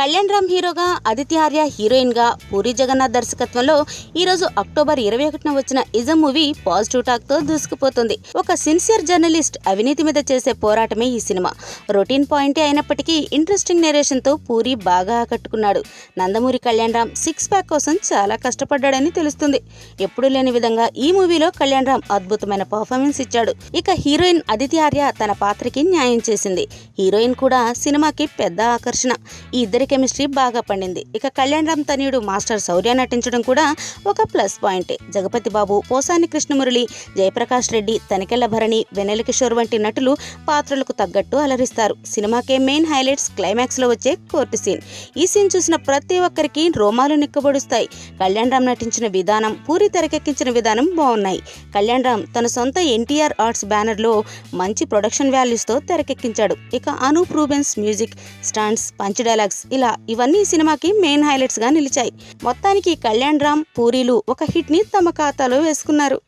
కళ్యాణ్ రామ్ హీరోగా, ఆదిత్య ఆర్య హీరోయిన్ గా, పూరి జగన్నాథ్ దర్శకత్వంలో ఈరోజు అక్టోబర్ 21న వచ్చిన ఇజం మూవీ పాజిటివ్ టాక్ తో దూసుకుపోతుంది. ఒక సిన్సియర్ జర్నలిస్ట్ అవినీతి మీద చేసే పోరాటమే ఈ సినిమా. రొటీన్ పాయింటే అయినప్పటికీ ఇంట్రెస్టింగ్ నేరేషన్ తో పూరి బాగా ఆకట్టుకున్నాడు. నందమూరి కళ్యాణ్ రామ్ సిక్స్ ప్యాక్ కోసం చాలా కష్టపడ్డాడని తెలుస్తుంది. ఎప్పుడూ లేని విధంగా ఈ మూవీలో కళ్యాణ్ రామ్ అద్భుతమైన పర్ఫార్మెన్స్ ఇచ్చాడు. ఇక హీరోయిన్ ఆదిత్య ఆర్య తన పాత్రకి న్యాయం చేసింది. హీరోయిన్ కూడా సినిమాకి పెద్ద ఆకర్షణ. ఈ ఇద్దరి కెమిస్ట్రీ బాగా పండింది. ఇక కళ్యాణ్ రామ్ తనయుడు మాస్టర్ శౌర్య నటించడం కూడా ఒక ప్లస్ పాయింటే. జగపతి బాబు, పోసాని కృష్ణమురళి, జయప్రకాష్ రెడ్డి, తనికెళ్ల భరణి, వెన్నెల కిషోర్ వంటి నటులు పాత్రలకు తగ్గట్టు అలరిస్తారు. సినిమాకే మెయిన్ హైలైట్స్ క్లైమాక్స్ లో వచ్చే కోర్టు సీన్. ఈ సీన్ చూసిన ప్రతి ఒక్కరికి రోమాలు నిక్కబొడుస్తాయి. కళ్యాణ్ రామ్ నటించిన విధానం, పూరి తెరకెక్కించిన విధానం బాగున్నాయి. కళ్యాణ్ రామ్ తన సొంత ఎన్టీఆర్ ఆర్ట్స్ బ్యానర్ లో మంచి ప్రొడక్షన్ వాల్యూస్ తో తెరకెక్కించాడు. ఇక Anup Rubens music, stunts, punch dialogues ఇవన్నీ ఈ సినిమాకి మెయిన్ హైలైట్స్ గా నిలిచాయి. మొత్తానికి కళ్యాణ్ రామ్, పూరీలు ఒక హిట్ ని తమ ఖాతాలో వేసుకున్నారు.